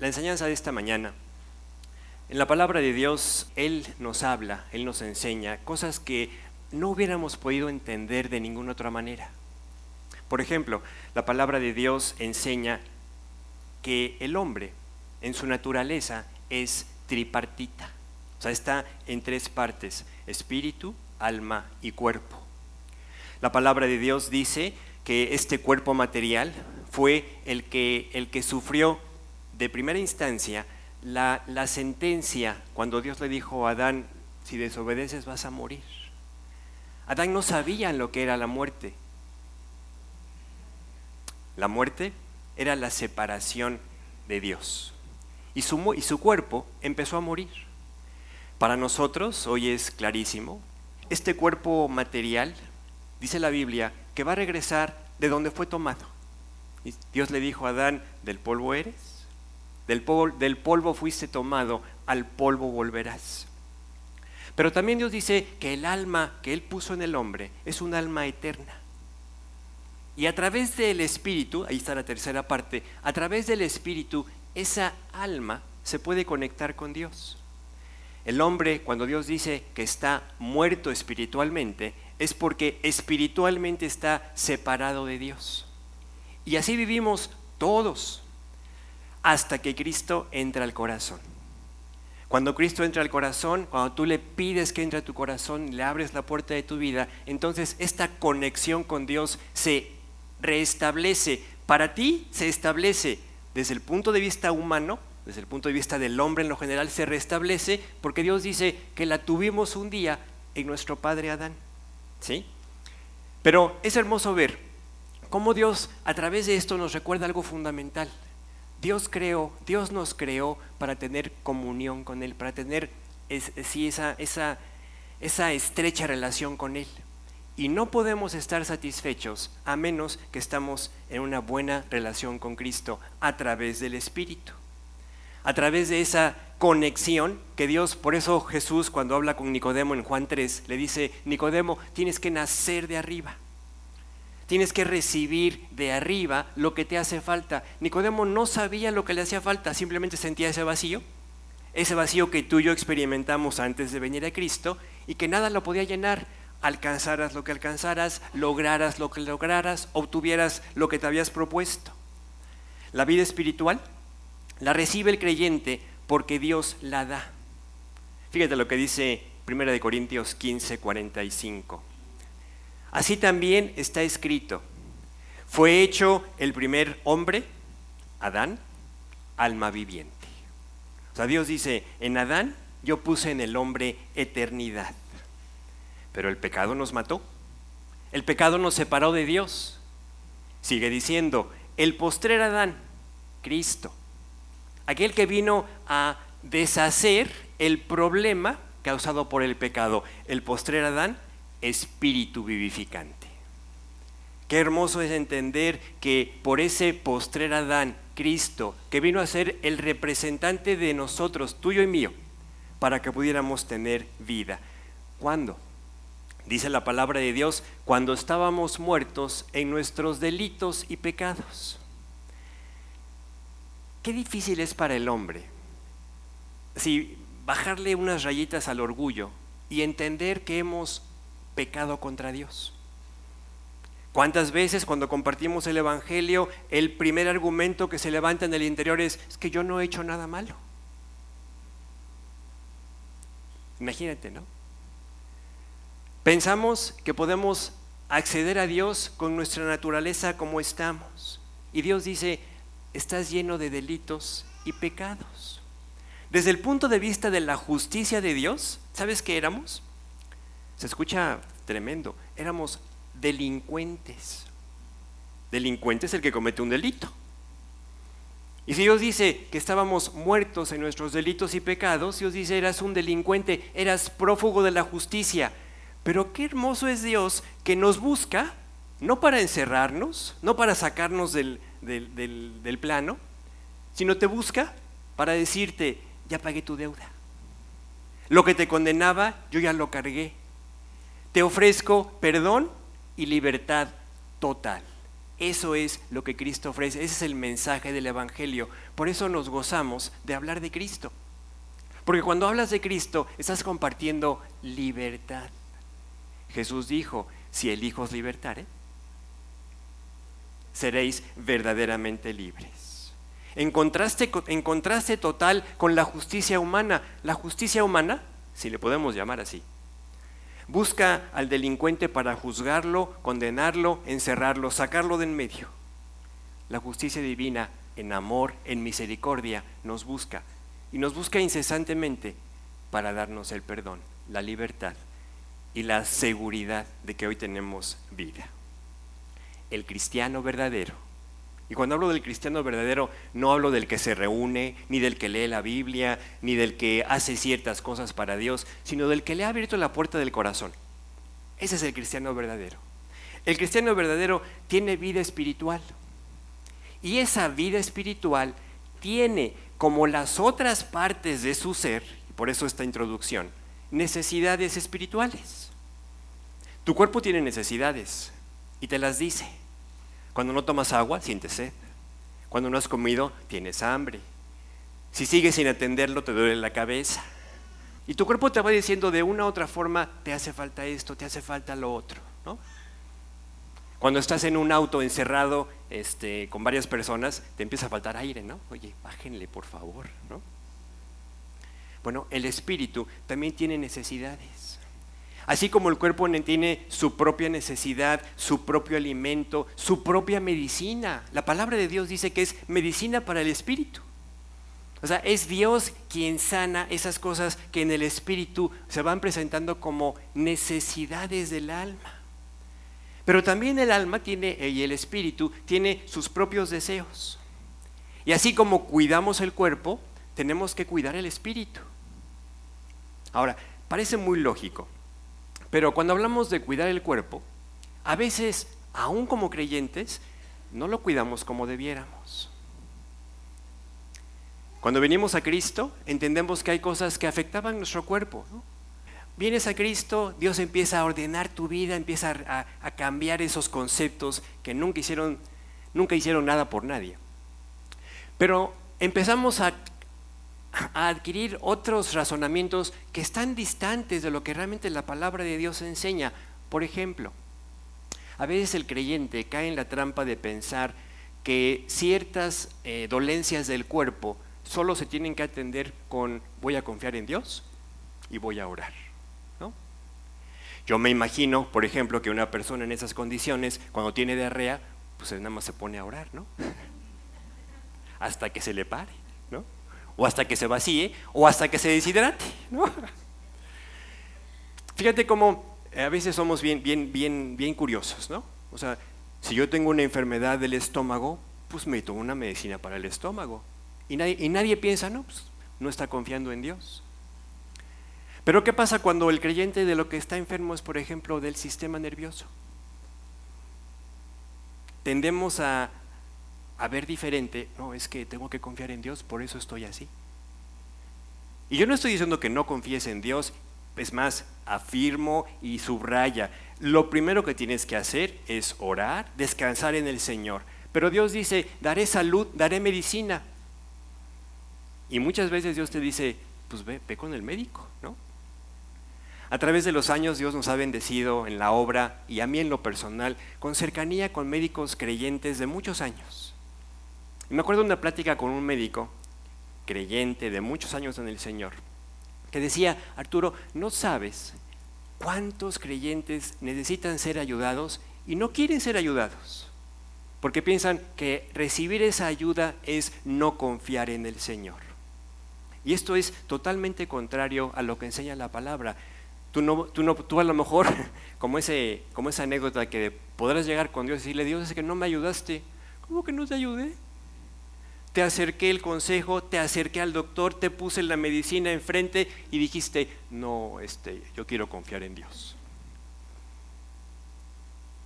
la enseñanza de esta mañana. En la palabra de Dios, Él nos habla, Él nos enseña cosas que no hubiéramos podido entender de ninguna otra manera. Por ejemplo, la palabra de Dios enseña que el hombre, en su naturaleza, es tripartita. O sea, está en tres partes: espíritu, alma y cuerpo. La palabra de Dios dice que este cuerpo material fue el que sufrió de primera instancia la sentencia cuando Dios le dijo a Adán: si desobedeces vas a morir. Adán no sabía lo que era la muerte. La muerte era la separación de Dios. Y su cuerpo empezó a morir. Para nosotros, hoy es clarísimo, este cuerpo material, dice la Biblia, que va a regresar de donde fue tomado. Y Dios le dijo a Adán: del polvo eres, del polvo fuiste tomado, al polvo volverás. Pero también Dios dice que el alma que Él puso en el hombre es un alma eterna. Y a través del Espíritu, ahí está la tercera parte, a través del Espíritu, esa alma se puede conectar con Dios. El hombre, cuando Dios dice que está muerto espiritualmente, es porque espiritualmente está separado de Dios. Y así vivimos todos, hasta que Cristo entra al corazón. Cuando Cristo entra al corazón, cuando tú le pides que entre a tu corazón, le abres la puerta de tu vida, entonces esta conexión con Dios se restablece. Para ti se establece desde el punto de vista humano, desde el punto de vista del hombre en lo general, se restablece porque Dios dice que la tuvimos un día en nuestro padre Adán. ¿Sí? Pero es hermoso ver cómo Dios a través de esto nos recuerda algo fundamental. Dios nos creó para tener comunión con Él, para tener esa estrecha relación con Él. Y no podemos estar satisfechos a menos que estamos en una buena relación con Cristo a través del Espíritu. A través de esa conexión que Dios, por eso Jesús cuando habla con Nicodemo en Juan 3, le dice: Nicodemo, tienes que nacer de arriba. Tienes que recibir de arriba lo que te hace falta. Nicodemo no sabía lo que le hacía falta, simplemente sentía ese vacío que tú y yo experimentamos antes de venir a Cristo y que nada lo podía llenar. Alcanzaras lo que alcanzaras, lograras lo que lograras, obtuvieras lo que te habías propuesto. La vida espiritual la recibe el creyente porque Dios la da. Fíjate lo que dice 1 Corintios 15:45. Así también está escrito: fue hecho el primer hombre, Adán, alma viviente. O sea, Dios dice: en Adán yo puse en el hombre eternidad. Pero el pecado nos mató. El pecado nos separó de Dios. Sigue diciendo: el postrer Adán, Cristo, aquel que vino a deshacer el problema causado por el pecado. El postrer Adán, espíritu vivificante. Qué hermoso es entender que por ese postrer Adán, Cristo, que vino a ser el representante de nosotros, tuyo y mío, para que pudiéramos tener vida. ¿Cuándo? Dice la palabra de Dios: cuando estábamos muertos en nuestros delitos y pecados. Qué difícil es para el hombre bajarle unas rayitas al orgullo y entender que hemos pecado contra Dios. ¿Cuántas veces cuando compartimos el Evangelio, el primer argumento que se levanta en el interior es que yo no he hecho nada malo? Imagínate, ¿no? Pensamos que podemos acceder a Dios con nuestra naturaleza como estamos. Y Dios dice: estás lleno de delitos y pecados. Desde el punto de vista de la justicia de Dios, ¿sabes qué éramos? Se escucha tremendo. Éramos delincuentes. Delincuente es el que comete un delito. Y si Dios dice que estábamos muertos en nuestros delitos y pecados, Dios dice: eras un delincuente, eras prófugo de la justicia. Pero qué hermoso es Dios, que nos busca, no para encerrarnos, no para sacarnos del plano, sino te busca para decirte: ya pagué tu deuda. Lo que te condenaba, yo ya lo cargué. Te ofrezco perdón y libertad total. Eso es lo que Cristo ofrece, ese es el mensaje del Evangelio. Por eso nos gozamos de hablar de Cristo. Porque cuando hablas de Cristo, estás compartiendo libertad. Jesús dijo, si el Hijo os libertare, seréis verdaderamente libres. En contraste total con la justicia humana. La justicia humana, si le podemos llamar así, busca al delincuente para juzgarlo, condenarlo, encerrarlo, sacarlo de en medio. La justicia divina, en amor, en misericordia, nos busca. Y nos busca incesantemente para darnos el perdón, la libertad y la seguridad de que hoy tenemos vida. El cristiano verdadero. Y cuando hablo del cristiano verdadero, no hablo del que se reúne, ni del que lee la Biblia, ni del que hace ciertas cosas para Dios, sino del que le ha abierto la puerta del corazón. Ese es el cristiano verdadero. El cristiano verdadero tiene vida espiritual. Y esa vida espiritual tiene, como las otras partes de su ser, y por eso esta introducción, necesidades espirituales. Tu cuerpo tiene necesidades y te las dice. Cuando no tomas agua, sientes sed. Cuando no has comido, tienes hambre. Si sigues sin atenderlo, te duele la cabeza. Y tu cuerpo te va diciendo de una u otra forma, te hace falta esto, te hace falta lo otro, ¿no? Cuando estás en un auto encerrado con varias personas, te empieza a faltar aire, ¿no? Oye, bájenle por favor, ¿no? Bueno, el espíritu también tiene necesidades. Así como el cuerpo tiene su propia necesidad, su propio alimento, su propia medicina. La palabra de Dios dice que es medicina para el espíritu. O sea, es Dios quien sana esas cosas que en el espíritu se van presentando como necesidades del alma. Pero también el alma y el espíritu tiene sus propios deseos. Y así como cuidamos el cuerpo, tenemos que cuidar el espíritu. Ahora, parece muy lógico, pero cuando hablamos de cuidar el cuerpo, a veces, aún como creyentes, no lo cuidamos como debiéramos. Cuando venimos a Cristo, entendemos que hay cosas que afectaban nuestro cuerpo, ¿no? Vienes a Cristo, Dios empieza a ordenar tu vida, empieza a cambiar esos conceptos que nunca hicieron nada por nadie. Pero empezamos a adquirir otros razonamientos que están distantes de lo que realmente la palabra de Dios enseña. Por ejemplo, a veces el creyente cae en la trampa de pensar que ciertas dolencias del cuerpo solo se tienen que atender con voy a confiar en Dios y voy a orar, ¿no? Yo me imagino, por ejemplo, que una persona en esas condiciones, cuando tiene diarrea, pues nada más se pone a orar, ¿no? Hasta que se le pare, ¿no? O hasta que se vacíe, o hasta que se deshidrate, ¿no? Fíjate cómo a veces somos bien curiosos, ¿no? O sea, si yo tengo una enfermedad del estómago, pues me tomo una medicina para el estómago. Y nadie piensa, no, pues no está confiando en Dios. Pero ¿qué pasa cuando el creyente de lo que está enfermo es, por ejemplo, del sistema nervioso? Tendemos a ver diferente, no, es que tengo que confiar en Dios, por eso estoy así. Y yo no estoy diciendo que no confíes en Dios, es más, afirmo y subraya, lo primero que tienes que hacer es orar, descansar en el Señor. Pero Dios dice, daré salud, daré medicina. Y muchas veces Dios te dice, pues ve con el médico, ¿no? A través de los años Dios nos ha bendecido en la obra y a mí en lo personal con cercanía con médicos creyentes de muchos años. Y me acuerdo de una plática con un médico creyente de muchos años en el Señor que decía, Arturo, no sabes cuántos creyentes necesitan ser ayudados y no quieren ser ayudados porque piensan que recibir esa ayuda es no confiar en el Señor. Y esto es totalmente contrario a lo que enseña la palabra. Tú a lo mejor, como esa anécdota que podrás llegar con Dios y decirle, Dios, es que no me ayudaste. ¿Cómo que no te ayudé? Te acerqué el consejo, te acerqué al doctor, te puse la medicina enfrente y dijiste, no, yo quiero confiar en Dios.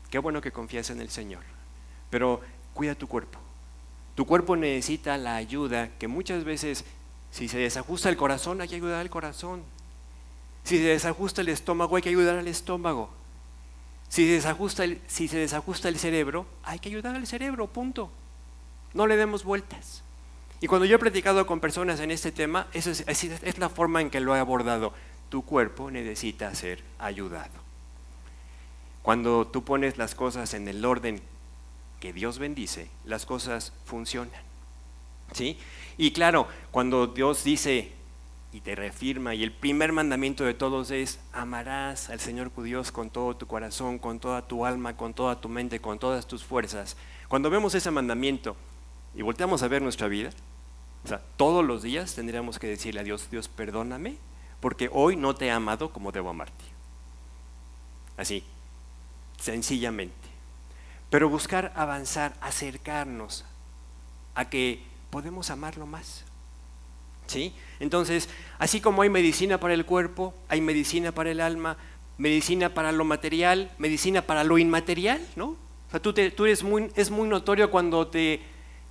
Qué bueno que confías en el Señor, pero cuida tu cuerpo. Tu cuerpo necesita la ayuda que muchas veces, si se desajusta el corazón, hay que ayudar al corazón. Si se desajusta el estómago, hay que ayudar al estómago. Si se desajusta el cerebro, hay que ayudar al cerebro, punto. No le demos vueltas. Y cuando yo he platicado con personas en este tema, es la forma en que lo he abordado. Tu cuerpo necesita ser ayudado. Cuando tú pones las cosas en el orden que Dios bendice, las cosas funcionan. ¿Sí? Y claro, cuando Dios dice y te reafirma, y el primer mandamiento de todos es: amarás al Señor tu Dios con todo tu corazón, con toda tu alma, con toda tu mente, con todas tus fuerzas. Cuando vemos ese mandamiento y volteamos a ver nuestra vida, o sea, todos los días tendríamos que decirle a Dios: Dios, perdóname, porque hoy no te he amado como debo amarte. Así, sencillamente. Pero buscar avanzar, acercarnos a que podemos amarlo más. ¿Sí? Entonces, así como hay medicina para el cuerpo, hay medicina para el alma, medicina para lo material, medicina para lo inmaterial, ¿no? O sea, es muy notorio cuando te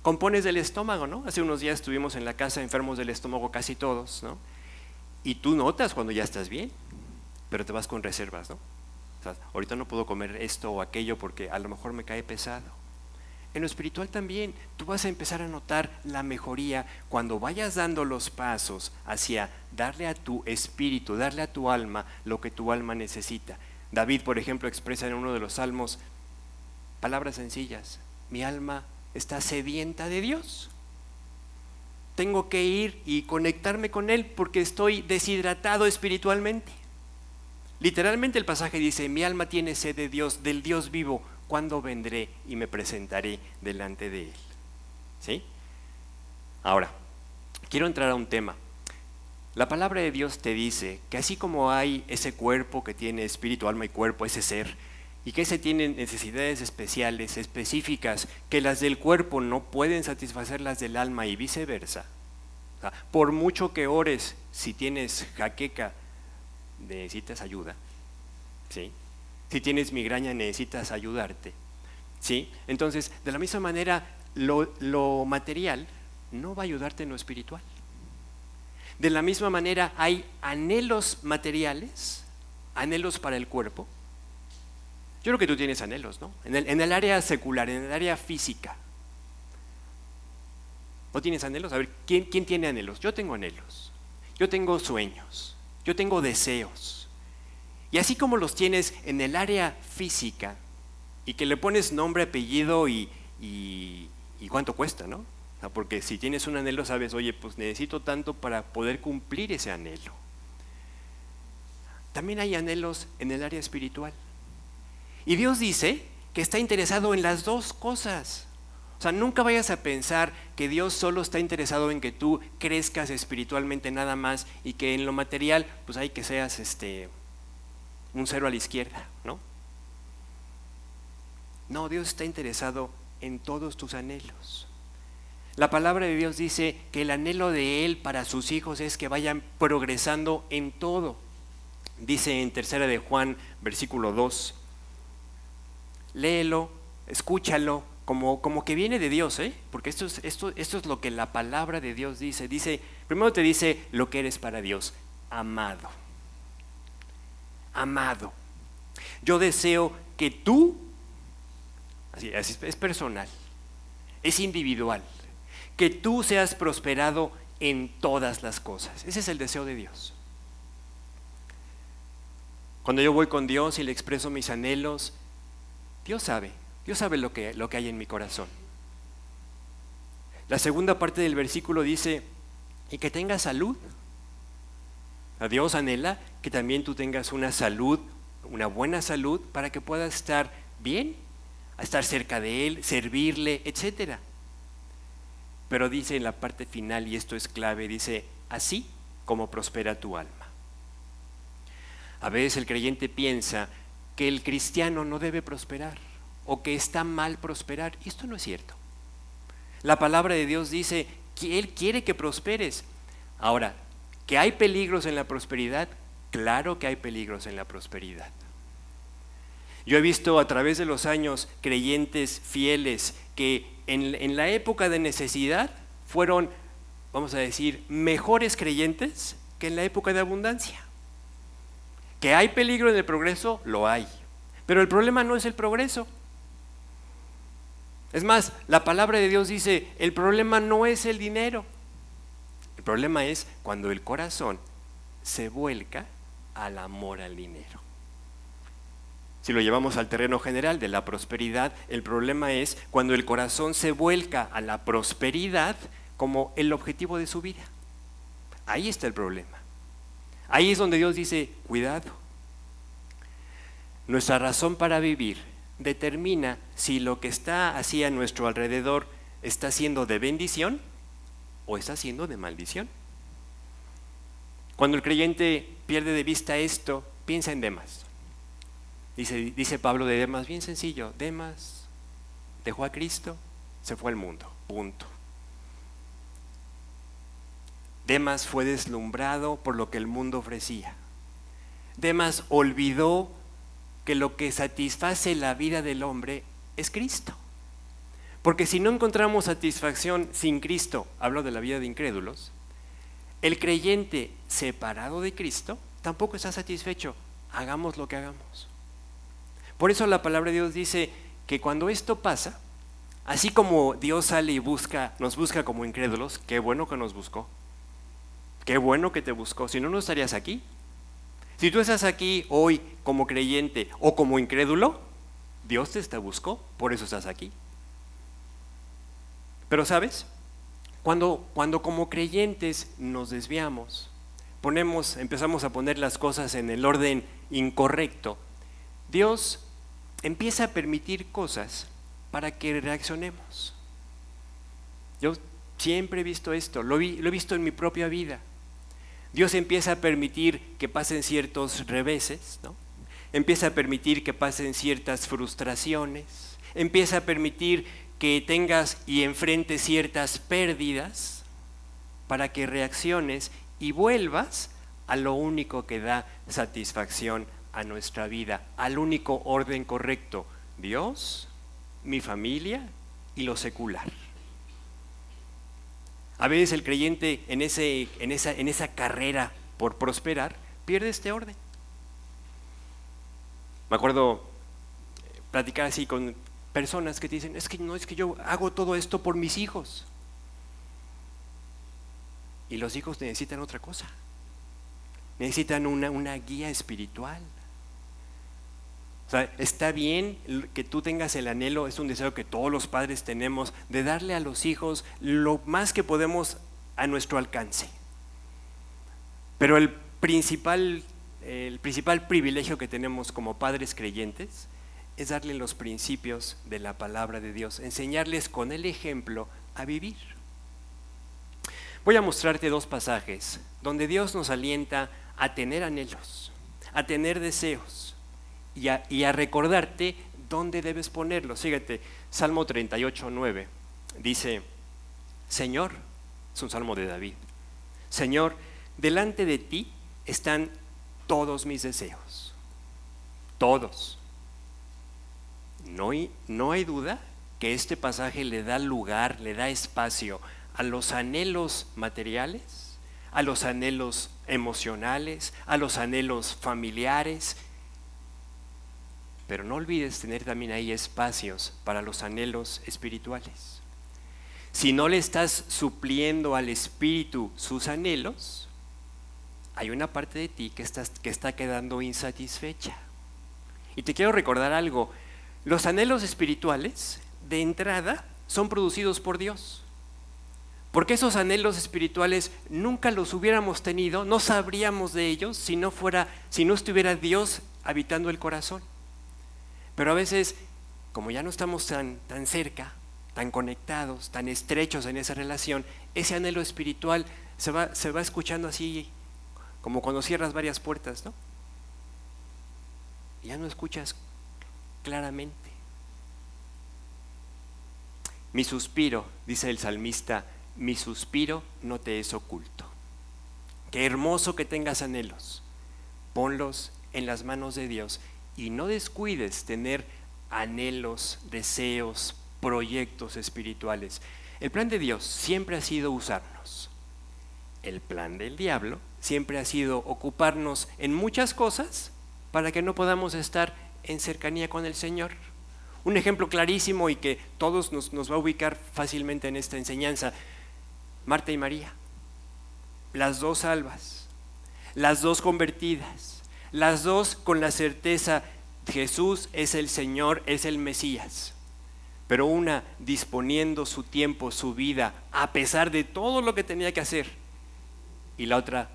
compones del estómago, ¿no? Hace unos días estuvimos en la casa enfermos del estómago casi todos, ¿no? Y tú notas cuando ya estás bien, pero te vas con reservas, ¿no? O sea, ahorita no puedo comer esto o aquello porque a lo mejor me cae pesado. En lo espiritual también, tú vas a empezar a notar la mejoría cuando vayas dando los pasos hacia darle a tu espíritu, darle a tu alma lo que tu alma necesita. David, por ejemplo, expresa en uno de los salmos palabras sencillas: mi alma está sedienta de Dios. Tengo que ir y conectarme con Él porque estoy deshidratado espiritualmente. Literalmente el pasaje dice: mi alma tiene sed de Dios, del Dios vivo. ¿Cuándo vendré y me presentaré delante de Él? ¿Sí? Ahora, quiero entrar a un tema. La palabra de Dios te dice que así como hay ese cuerpo que tiene espíritu, alma y cuerpo, ese ser, y que ese tiene necesidades especiales, específicas, que las del cuerpo no pueden satisfacer las del alma y viceversa. O sea, por mucho que ores, si tienes jaqueca, necesitas ayuda. ¿Sí? Si tienes migraña, necesitas ayudarte. ¿Sí? Entonces, de la misma manera, lo material no va a ayudarte en lo espiritual. De la misma manera, hay anhelos materiales, anhelos para el cuerpo. Yo creo que tú tienes anhelos, ¿no? En el área secular, en el área física. ¿No tienes anhelos? A ver, ¿quién tiene anhelos? Yo tengo anhelos. Yo tengo sueños. Yo tengo deseos. Y así como los tienes en el área física, y que le pones nombre, apellido y cuánto cuesta, ¿no? O sea, porque si tienes un anhelo, sabes, oye, pues necesito tanto para poder cumplir ese anhelo. También hay anhelos en el área espiritual. Y Dios dice que está interesado en las dos cosas. O sea, nunca vayas a pensar que Dios solo está interesado en que tú crezcas espiritualmente nada más y que en lo material, pues hay que seas un cero a la izquierda, ¿no? No, Dios está interesado en todos tus anhelos. La palabra de Dios dice que el anhelo de Él para sus hijos es que vayan progresando en todo. Dice en 3 de Juan, versículo 2, léelo, escúchalo, como que viene de Dios, porque esto es lo que la palabra de Dios dice. Primero te dice lo que eres para Dios: amado. Amado. Yo deseo que tú, así es personal, es individual, que tú seas prosperado en todas las cosas. Ese es el deseo de Dios. Cuando yo voy con Dios y le expreso mis anhelos, Dios sabe lo que hay en mi corazón. La segunda parte del versículo dice: y que tengas salud. A Dios anhela que también tú tengas una salud, una buena salud, para que puedas estar bien, a estar cerca de Él, servirle, etc. Pero dice en la parte final, y esto es clave, dice: así como prospera tu alma. A veces el creyente piensa que el cristiano no debe prosperar o que está mal prosperar, y esto no es cierto. La palabra de Dios dice que Él quiere que prosperes. Ahora, ¿que hay peligros en la prosperidad? Claro que hay peligros en la prosperidad. Yo he visto a través de los años creyentes fieles que en la época de necesidad fueron, vamos a decir, mejores creyentes que en la época de abundancia. ¿Que hay peligro en el progreso? Lo hay. Pero el problema no es el progreso. Es más, la palabra de Dios dice, el problema no es el dinero. El problema es cuando el corazón se vuelca al amor al dinero. Si lo llevamos al terreno general de la prosperidad, el problema es cuando el corazón se vuelca a la prosperidad como el objetivo de su vida. Ahí está el problema. Ahí es donde Dios dice, cuidado. Nuestra razón para vivir determina si lo que está así a nuestro alrededor está siendo de bendición o está siendo de maldición. Cuando el creyente pierde de vista esto, piensa en Demas. Dice Pablo de Demas, bien sencillo, Demas dejó a Cristo, se fue al mundo, punto. Demas fue deslumbrado por lo que el mundo ofrecía. Demas olvidó que lo que satisface la vida del hombre es Cristo. Porque si no encontramos satisfacción sin Cristo, hablo de la vida de incrédulos, el creyente separado de Cristo tampoco está satisfecho, hagamos lo que hagamos. Por eso la palabra de Dios dice que cuando esto pasa, así como Dios sale y nos busca como incrédulos, qué bueno que nos buscó, qué bueno que te buscó, si no, no estarías aquí. Si tú estás aquí hoy como creyente o como incrédulo, Dios te buscó, por eso estás aquí. Pero ¿sabes? Cuando como creyentes nos desviamos, empezamos a poner las cosas en el orden incorrecto, Dios empieza a permitir cosas para que reaccionemos. Yo siempre he visto esto, lo he visto en mi propia vida. Dios empieza a permitir que pasen ciertos reveses, ¿no? Empieza a permitir que pasen ciertas frustraciones, empieza a permitir que tengas y enfrentes ciertas pérdidas para que reacciones y vuelvas a lo único que da satisfacción a nuestra vida, al único orden correcto, Dios, mi familia y lo secular. A veces el creyente en esa carrera por prosperar pierde este orden. Me acuerdo platicar así con personas que te dicen, es que yo hago todo esto por mis hijos. Y los hijos necesitan otra cosa. Necesitan una guía espiritual. O sea, está bien que tú tengas el anhelo, es un deseo que todos los padres tenemos, de darle a los hijos lo más que podemos a nuestro alcance. Pero el principal privilegio que tenemos como padres creyentes es darle los principios de la palabra de Dios, enseñarles con el ejemplo a vivir. Voy a mostrarte dos pasajes donde Dios nos alienta a tener anhelos, a tener deseos y a recordarte dónde debes ponerlos. Fíjate, Salmo 38:9 dice, Señor, es un salmo de David, Señor, delante de ti están todos mis deseos, todos. No hay duda que este pasaje le da lugar, le da espacio a los anhelos materiales, a los anhelos emocionales, a los anhelos familiares. Pero no olvides tener también ahí espacios para los anhelos espirituales. Si no le estás supliendo al espíritu sus anhelos, hay una parte de ti que está quedando insatisfecha. Y te quiero recordar algo, los anhelos espirituales de entrada son producidos por Dios. Porque esos anhelos espirituales nunca los hubiéramos tenido, no sabríamos de ellos si no estuviera Dios habitando el corazón. Pero a veces, como ya no estamos tan cerca, tan conectados, tan estrechos en esa relación, ese anhelo espiritual se va escuchando así, como cuando cierras varias puertas, ¿no? Y ya no escuchas claramente. Mi suspiro, dice el salmista, mi suspiro no te es oculto. Qué hermoso que tengas anhelos. Ponlos en las manos de Dios y no descuides tener anhelos, deseos, proyectos espirituales. El plan de Dios siempre ha sido usarnos. El plan del diablo siempre ha sido ocuparnos en muchas cosas para que no podamos estar en cercanía con el Señor. Un ejemplo clarísimo y que todos nos va a ubicar fácilmente en esta enseñanza: Marta y María, las dos salvas, las dos convertidas, las dos con la certeza: Jesús es el Señor, es el Mesías. Pero una disponiendo su tiempo, su vida, a pesar de todo lo que tenía que hacer, y la otra,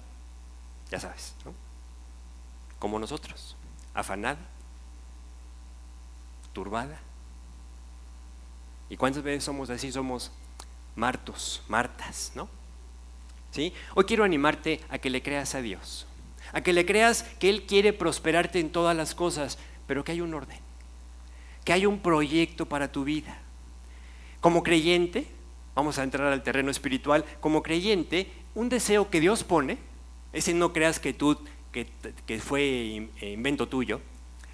ya sabes, ¿no? Como nosotros, afanada, turbada. ¿Y cuántas veces somos así? Somos Martas, ¿no? ¿Sí? Hoy quiero animarte a que le creas a Dios, a que le creas que Él quiere prosperarte en todas las cosas, pero que hay un orden, que hay un proyecto para tu vida. Como creyente, vamos a entrar al terreno espiritual, como creyente, un deseo que Dios pone, ese no creas que fue invento tuyo,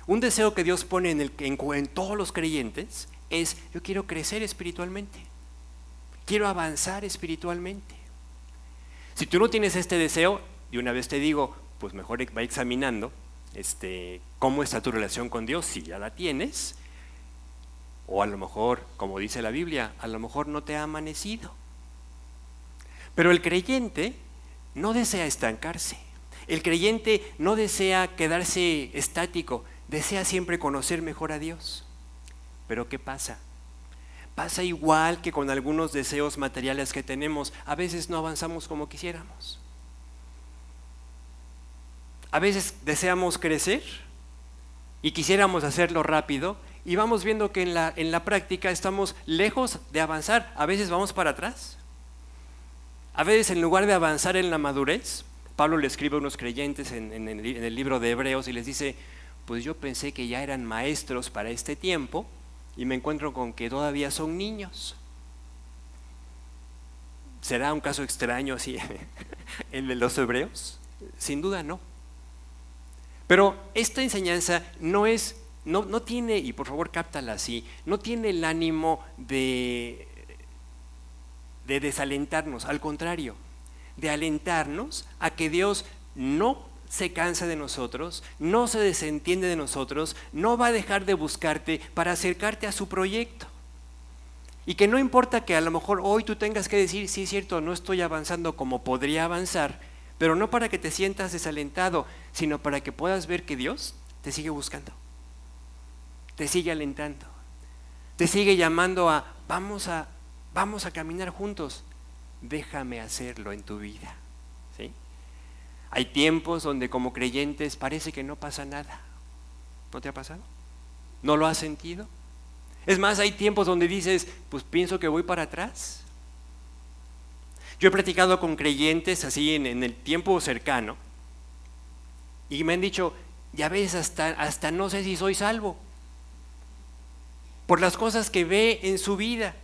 un deseo que Dios pone en todos los creyentes es: yo quiero crecer espiritualmente, quiero avanzar espiritualmente. Si tú no tienes este deseo, de una vez te digo, pues mejor va examinando cómo está tu relación con Dios, si ya la tienes, o a lo mejor, como dice la Biblia, a lo mejor no te ha amanecido. Pero el creyente no desea estancarse, el creyente no desea quedarse estático, desea siempre conocer mejor a Dios. Pero ¿qué pasa? Pasa igual que con algunos deseos materiales que tenemos, a veces no avanzamos como quisiéramos. A veces deseamos crecer y quisiéramos hacerlo rápido, y vamos viendo que en la práctica estamos lejos de avanzar. A veces vamos para atrás. A veces, en lugar de avanzar en la madurez, Pablo le escribe a unos creyentes en el libro de Hebreos y les dice: pues yo pensé que ya eran maestros para este tiempo y me encuentro con que todavía son niños. ¿Será un caso extraño así el de los hebreos? Sin duda no. Pero esta enseñanza no tiene, y por favor cáptala así, no tiene el ánimo de desalentarnos, al contrario, de alentarnos a que Dios no se cansa de nosotros, no se desentiende de nosotros, no va a dejar de buscarte para acercarte a su proyecto. Y que no importa que a lo mejor hoy tú tengas que decir: sí, es cierto, no estoy avanzando como podría avanzar, pero no para que te sientas desalentado, sino para que puedas ver que Dios te sigue buscando, te sigue alentando, te sigue llamando a vamos a caminar juntos, déjame hacerlo en tu vida. ¿Sí? Hay tiempos donde como creyentes parece que no pasa nada. ¿No te ha pasado? ¿No lo has sentido? Es más, hay tiempos donde dices: pues pienso que voy para atrás. Yo he platicado con creyentes así en el tiempo cercano y me han dicho: ya ves, hasta no sé si soy salvo, por las cosas que ve en su vida.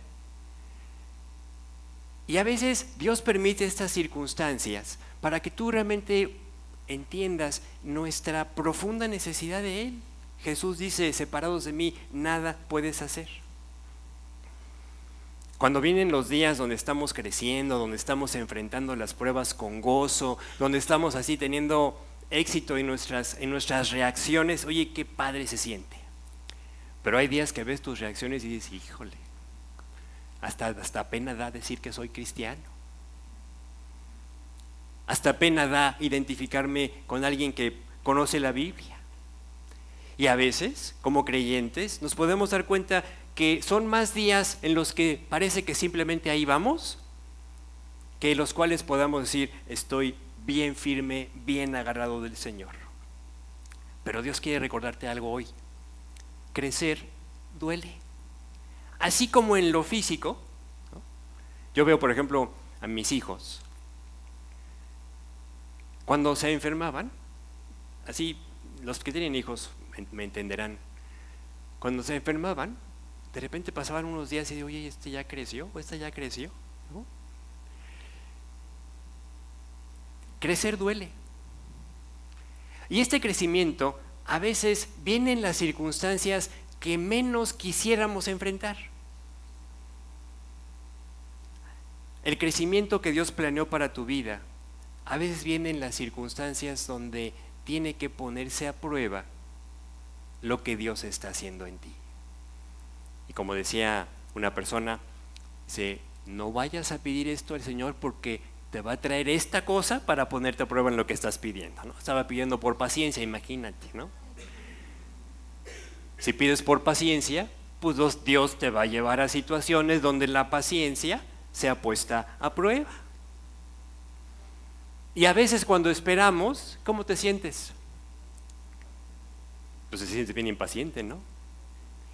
Y a veces Dios permite estas circunstancias para que tú realmente entiendas nuestra profunda necesidad de Él. Jesús dice: separados de mí, nada puedes hacer. Cuando vienen los días donde estamos creciendo, donde estamos enfrentando las pruebas con gozo, donde estamos así teniendo éxito en nuestras reacciones, oye, qué padre se siente. Pero hay días que ves tus reacciones y dices: híjole, hasta pena da decir que soy cristiano. Hasta pena da identificarme con alguien que conoce la Biblia. Y a veces, como creyentes, nos podemos dar cuenta que son más días en los que parece que simplemente ahí vamos, que en los cuales podamos decir: estoy bien firme, bien agarrado del Señor. Pero Dios quiere recordarte algo hoy: crecer duele. Así como en lo físico, ¿no? Yo veo, por ejemplo, a mis hijos, cuando se enfermaban, así los que tienen hijos me entenderán, cuando se enfermaban, de repente pasaban unos días y digo: oye, ¿este ya creció? ¿O esta ya creció? ¿No? Crecer duele. Y este crecimiento a veces viene en las circunstancias que menos quisiéramos enfrentar. El crecimiento que Dios planeó para tu vida a veces viene en las circunstancias donde tiene que ponerse a prueba lo que Dios está haciendo en ti. Y como decía una persona, dice, no vayas a pedir esto al Señor porque te va a traer esta cosa para ponerte a prueba en lo que estás pidiendo, ¿no? Estaba pidiendo por paciencia, imagínate, ¿no? Si pides por paciencia, pues Dios te va a llevar a situaciones donde la paciencia sea puesta a prueba. Y a veces cuando esperamos, ¿cómo te sientes? Pues te sientes bien impaciente, ¿no?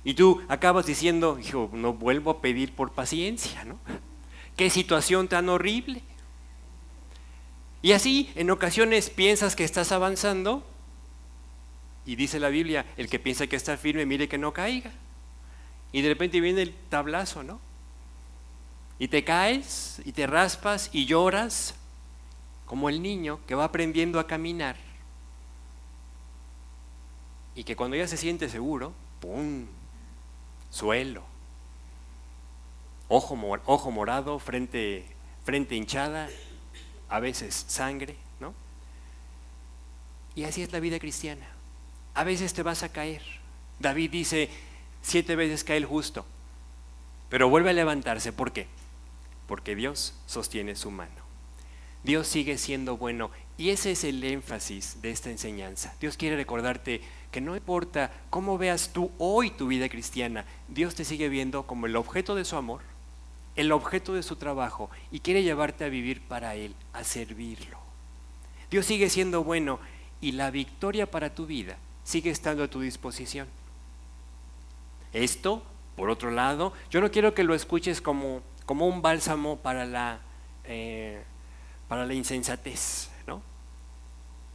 Y tú acabas diciendo, hijo, no vuelvo a pedir por paciencia, ¿no? Qué situación tan horrible. Y así, en ocasiones piensas que estás avanzando y dice la Biblia, el que piensa que está firme, mire que no caiga. Y de repente viene el tablazo, ¿no? Y te caes y te raspas y lloras como el niño que va aprendiendo a caminar y que cuando ya se siente seguro, ¡pum!, suelo, ojo morado, frente hinchada, a veces sangre, ¿no? Y así es la vida cristiana. A veces te vas a caer. David dice, 7 veces cae el justo, pero vuelve a levantarse. ¿Por qué? Porque Dios sostiene su mano. Dios sigue siendo bueno y ese es el énfasis de esta enseñanza. Dios quiere recordarte que no importa cómo veas tú hoy tu vida cristiana, Dios te sigue viendo como el objeto de su amor, el objeto de su trabajo y quiere llevarte a vivir para Él, a servirlo. Dios sigue siendo bueno y la victoria para tu vida sigue estando a tu disposición. Esto, por otro lado, yo no quiero que lo escuches como un bálsamo para la insensatez, ¿no?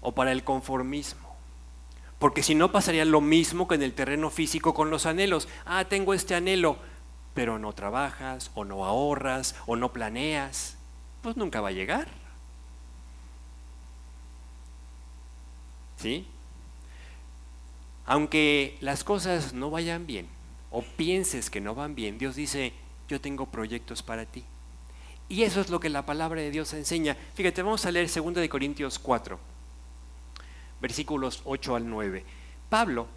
O para el conformismo. Porque si no pasaría lo mismo que en el terreno físico con los anhelos. Tengo este anhelo, pero no trabajas, o no ahorras, o no planeas, pues nunca va a llegar. ¿Sí? Aunque las cosas no vayan bien, o pienses que no van bien, Dios dice, yo tengo proyectos para ti. Y eso es lo que la palabra de Dios enseña. Fíjate, vamos a leer 2 Corintios 4, versículos 8 al 9. Pablo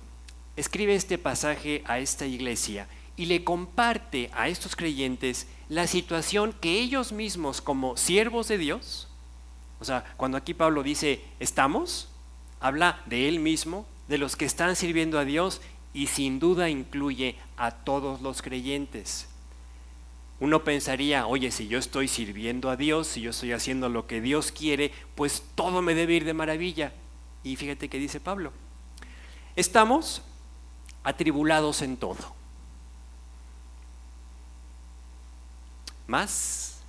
escribe este pasaje a esta iglesia y le comparte a estos creyentes la situación que ellos mismos como siervos de Dios, o sea, cuando aquí Pablo dice estamos, habla de él mismo, de los que están sirviendo a Dios y sin duda incluye a todos los creyentes. Uno pensaría, oye, si yo estoy sirviendo a Dios, si yo estoy haciendo lo que Dios quiere, pues todo me debe ir de maravilla. Y fíjate que dice Pablo, estamos atribulados en todo, mas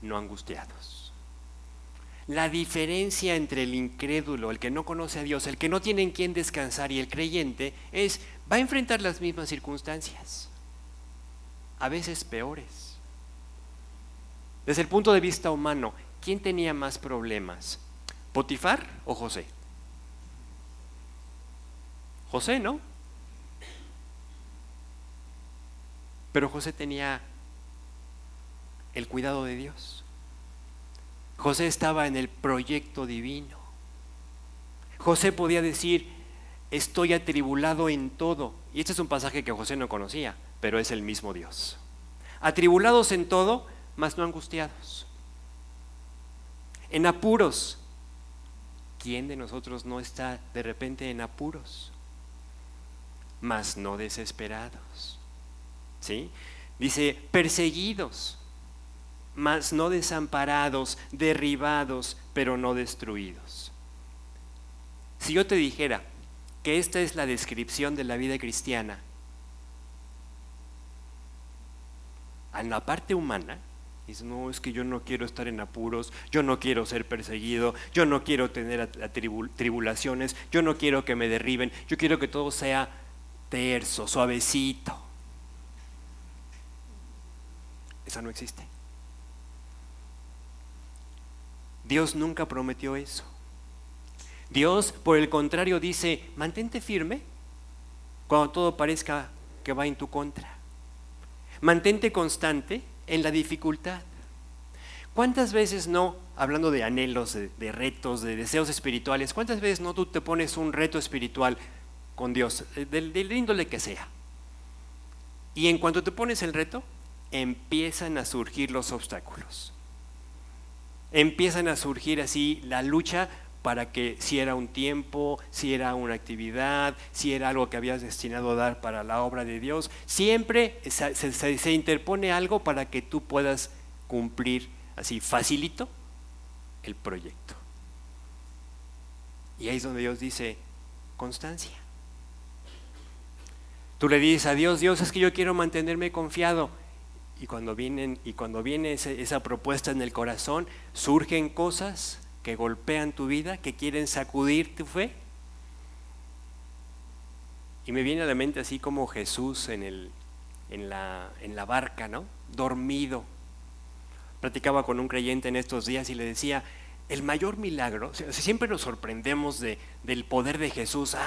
no angustiados. La diferencia entre el incrédulo, el que no conoce a Dios, el que no tiene en quién descansar y el creyente es, va a enfrentar las mismas circunstancias, a veces peores. Desde el punto de vista humano, ¿quién tenía más problemas? ¿Potifar o José? José, ¿no? Pero José tenía el cuidado de Dios. José estaba en el proyecto divino. José podía decir, estoy atribulado en todo. Y este es un pasaje que José no conocía, pero es el mismo Dios. Atribulados en todo, mas no angustiados. En apuros. ¿Quién de nosotros no está de repente en apuros? Mas no desesperados. ¿Sí? Dice, perseguidos, mas no desamparados, derribados, pero no destruidos. Si yo te dijera que esta es la descripción de la vida cristiana, en la parte humana, dice, no, es que yo no quiero estar en apuros, yo no quiero ser perseguido, yo no quiero tener tribulaciones, yo no quiero que me derriben, yo quiero que todo sea terso, suavecito. Esa no existe. Dios nunca prometió eso. Dios, por el contrario, dice, mantente firme cuando todo parezca que va en tu contra. Mantente constante en la dificultad. ¿Cuántas veces no, hablando de anhelos, de retos, de deseos espirituales, cuántas veces no tú te pones un reto espiritual con Dios, del índole que sea. Y en cuanto te pones el reto, empiezan a surgir los obstáculos. Empiezan a surgir así la lucha para que si era un tiempo, si era una actividad, si era algo que habías destinado a dar para la obra de Dios, siempre se interpone algo para que tú puedas cumplir así facilito el proyecto. Y ahí es donde Dios dice, constancia. Tú le dices a Dios, Dios, es que yo quiero mantenerme confiado. Y cuando viene esa propuesta en el corazón, surgen cosas que golpean tu vida, que quieren sacudir tu fe. Y me viene a la mente así como Jesús en la barca, ¿no? Dormido. Platicaba con un creyente en estos días y le decía, el mayor milagro, siempre nos sorprendemos del poder de Jesús,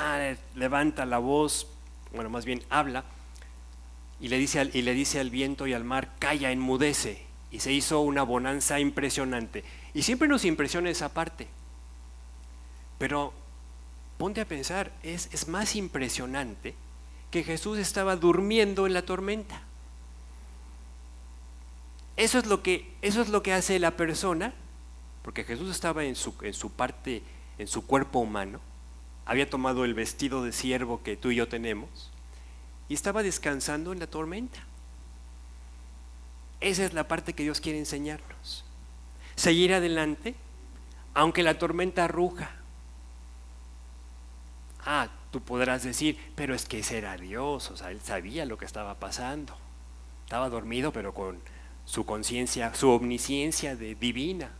levanta la voz, bueno, más bien habla, y le dice al viento y al mar, calla, enmudece, y se hizo una bonanza impresionante. Y siempre nos impresiona esa parte, pero ponte a pensar, es más impresionante que Jesús estaba durmiendo en la tormenta. Eso es lo que hace la persona, porque Jesús estaba en su parte, en su cuerpo humano, había tomado el vestido de siervo que tú y yo tenemos, y estaba descansando en la tormenta. Esa es la parte que Dios quiere enseñarnos. Seguir adelante, aunque la tormenta ruja. Tú podrás decir, pero es que ese era Dios, o sea, Él sabía lo que estaba pasando. Estaba dormido, pero con su conciencia, su omnisciencia divina.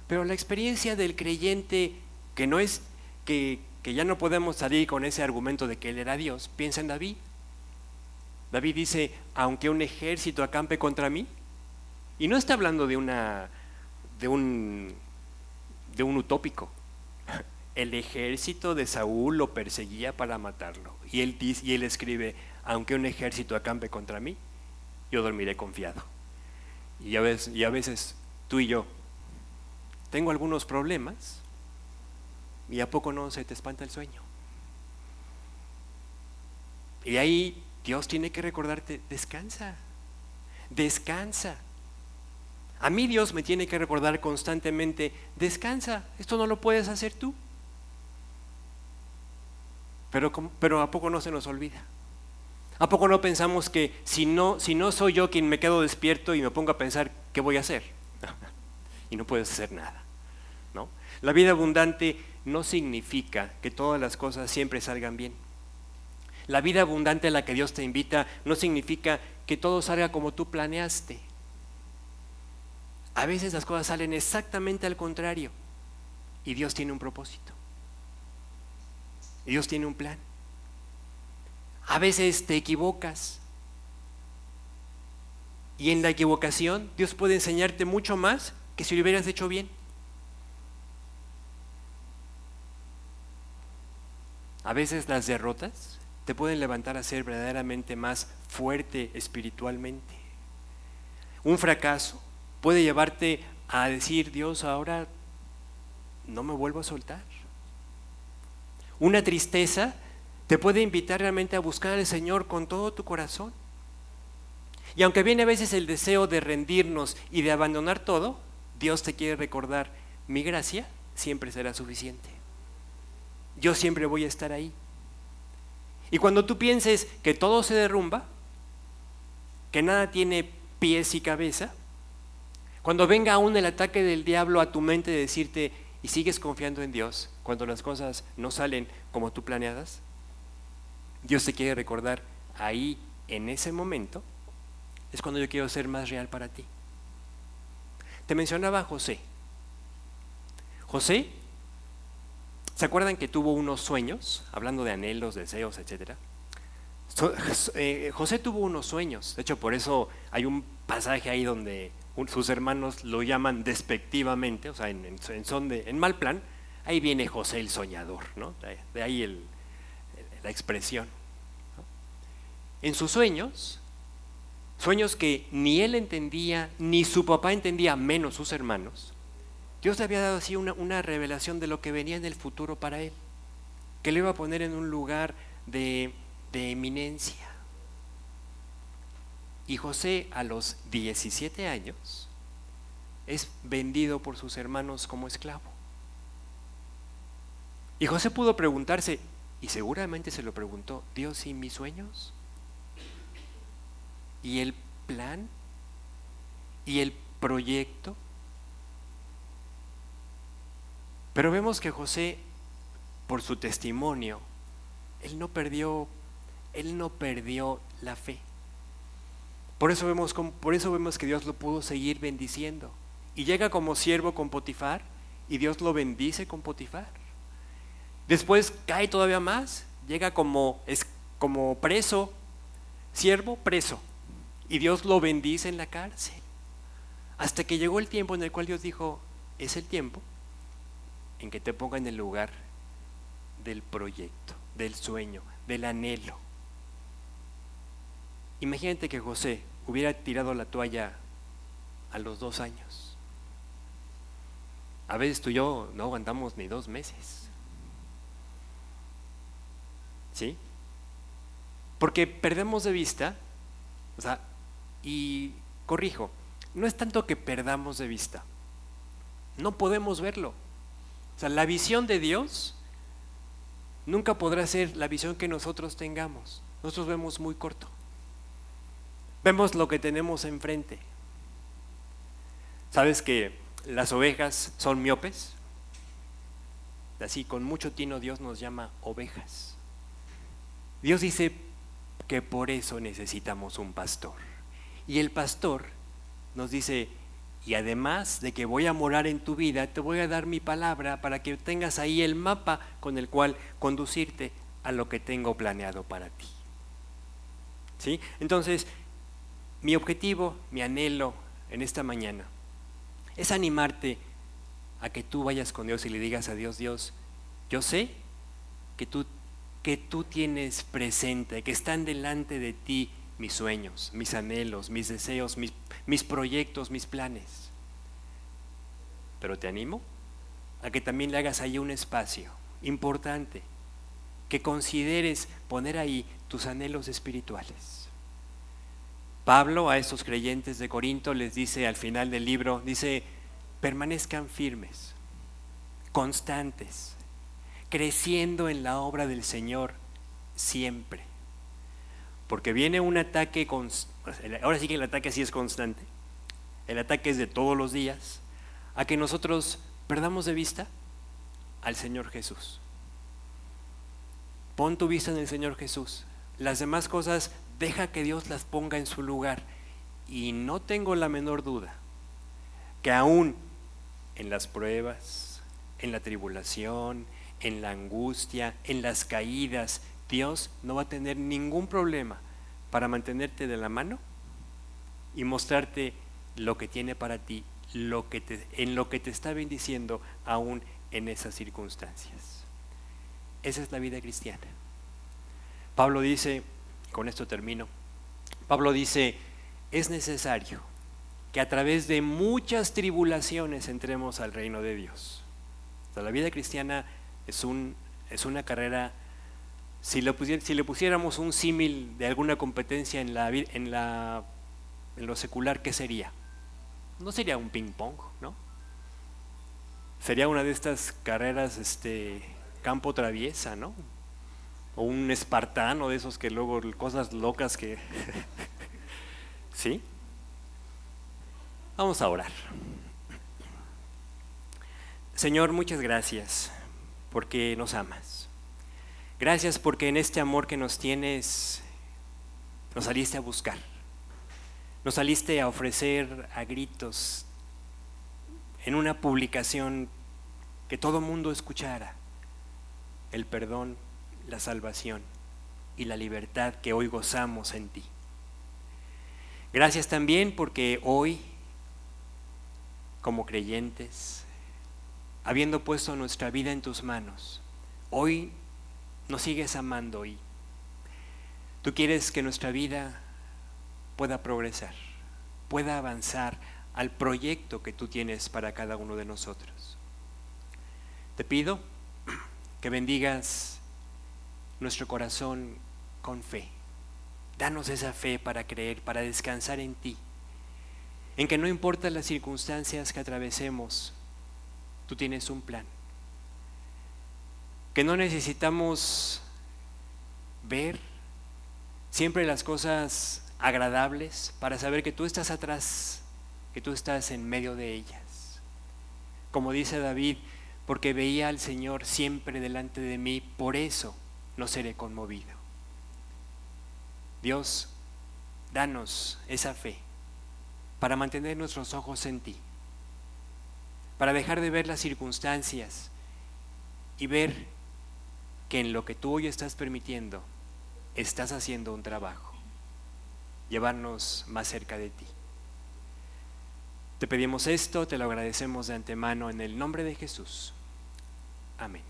Pero la experiencia del creyente, que no es, que ya no podemos salir con ese argumento de que Él era Dios, piensa en David. David dice, aunque un ejército acampe contra mí, y no está hablando de un utópico. El ejército de Saúl lo perseguía para matarlo. Y él escribe, aunque un ejército acampe contra mí, yo dormiré confiado. Y a veces tú y yo, tengo algunos problemas, y ¿a poco no se te espanta el sueño? Y ahí Dios tiene que recordarte, descansa, descansa. A mí Dios me tiene que recordar constantemente, descansa, esto no lo puedes hacer tú. Pero ¿a poco no se nos olvida? ¿A poco no pensamos que si no soy yo quien me quedo despierto y me pongo a pensar qué voy a hacer? Y no puedes hacer nada, ¿no? La vida abundante no significa que todas las cosas siempre salgan bien. La vida abundante a la que Dios te invita no significa que todo salga como tú planeaste. A veces las cosas salen exactamente al contrario y Dios tiene un propósito. Y Dios tiene un plan. A veces te equivocas y en la equivocación Dios puede enseñarte mucho más que si lo hubieras hecho bien. A veces las derrotas te pueden levantar a ser verdaderamente más fuerte espiritualmente. Un fracaso puede llevarte a decir, Dios, ahora no me vuelvo a soltar. Una tristeza te puede invitar realmente a buscar al Señor con todo tu corazón. Y aunque viene a veces el deseo de rendirnos y de abandonar todo, Dios te quiere recordar, mi gracia siempre será suficiente. Yo siempre voy a estar ahí. Y cuando tú pienses que todo se derrumba, que nada tiene pies y cabeza, cuando venga aún el ataque del diablo a tu mente de decirte, y sigues confiando en Dios, cuando las cosas no salen como tú planeadas, Dios te quiere recordar, ahí, en ese momento, es cuando yo quiero ser más real para ti. Te mencionaba a José. José, ¿se acuerdan que tuvo unos sueños? Hablando de anhelos, deseos, etc. José tuvo unos sueños. De hecho, por eso hay un pasaje ahí donde sus hermanos lo llaman despectivamente, o sea, en mal plan. Ahí viene José el soñador, ¿no? De ahí la expresión, ¿no? En sus sueños que ni él entendía, ni su papá entendía, menos sus hermanos, Dios le había dado así una revelación de lo que venía en el futuro para él, que le iba a poner en un lugar de eminencia. Y José, a los 17 años, es vendido por sus hermanos como esclavo. Y José pudo preguntarse, y seguramente se lo preguntó: ¿Dios y mis sueños? ¿Y el plan? ¿Y el proyecto? Pero vemos que José, por su testimonio, él no perdió la fe. Por eso vemos que Dios lo pudo seguir bendiciendo. Y llega como siervo con Potifar, y Dios lo bendice con Potifar. Después cae todavía más, llega como preso, siervo preso, y Dios lo bendice en la cárcel. Hasta que llegó el tiempo en el cual Dios dijo: es el tiempo en que te ponga en el lugar del proyecto, del sueño, del anhelo. Imagínate que José hubiera tirado la toalla a los 2 años. A veces tú y yo no aguantamos ni 2 meses. ¿Sí? Porque perdemos de vista, y corrijo, no es tanto que perdamos de vista, no podemos verlo. La visión de Dios nunca podrá ser la visión que nosotros tengamos. Nosotros vemos muy corto. Vemos lo que tenemos enfrente. ¿Sabes que las ovejas son miopes? Así, con mucho tino, Dios nos llama ovejas. Dios dice que por eso necesitamos un pastor. Y el pastor nos dice: y además de que voy a morar en tu vida, te voy a dar mi palabra para que tengas ahí el mapa con el cual conducirte a lo que tengo planeado para ti. ¿Sí? Entonces, mi objetivo, mi anhelo en esta mañana es animarte a que tú vayas con Dios y le digas a Dios: Dios, yo sé que tú tienes presente, que están delante de ti mis sueños, mis anhelos, mis deseos, mis proyectos, mis planes. Pero te animo a que también le hagas ahí un espacio importante, que consideres poner ahí tus anhelos espirituales. Pablo a estos creyentes de Corinto les dice al final del libro, dice: permanezcan firmes, constantes, creciendo en la obra del Señor siempre. Porque viene un ataque, ahora sí que el ataque sí es constante, el ataque es de todos los días, a que nosotros perdamos de vista al Señor Jesús. Pon tu vista en el Señor Jesús. Las demás cosas deja que Dios las ponga en su lugar. Y no tengo la menor duda que aún en las pruebas, en la tribulación, en la angustia, en las caídas, Dios no va a tener ningún problema para mantenerte de la mano y mostrarte lo que tiene para ti, en lo que te está bendiciendo aún en esas circunstancias. Esa es la vida cristiana. Pablo dice, con esto termino, Pablo dice: es necesario que a través de muchas tribulaciones entremos al reino de Dios. La vida cristiana es una carrera. Si le pusiéramos un símil de alguna competencia en lo secular, ¿qué sería? No sería un ping pong, ¿no? Sería una de estas carreras campo traviesa, ¿no? O un espartano de esos que luego cosas locas que ¿sí? Vamos a orar. Señor, muchas gracias porque nos amas. Gracias porque en este amor que nos tienes, nos saliste a buscar, nos saliste a ofrecer a gritos en una publicación que todo mundo escuchara el perdón, la salvación y la libertad que hoy gozamos en ti. Gracias también porque hoy, como creyentes, habiendo puesto nuestra vida en tus manos, hoy nos sigues amando y tú quieres que nuestra vida pueda progresar, pueda avanzar al proyecto que tú tienes para cada uno de nosotros. Te pido que bendigas nuestro corazón con fe. Danos esa fe para creer, para descansar en ti, en que no importa las circunstancias que atravesemos, tú tienes un plan. Que no necesitamos ver siempre las cosas agradables para saber que tú estás atrás, que tú estás en medio de ellas. Como dice David, porque veía al Señor siempre delante de mí, por eso no seré conmovido. Dios, danos esa fe para mantener nuestros ojos en ti, para dejar de ver las circunstancias y ver que en lo que tú hoy estás permitiendo, estás haciendo un trabajo, llevarnos más cerca de ti. Te pedimos esto, te lo agradecemos de antemano en el nombre de Jesús. Amén.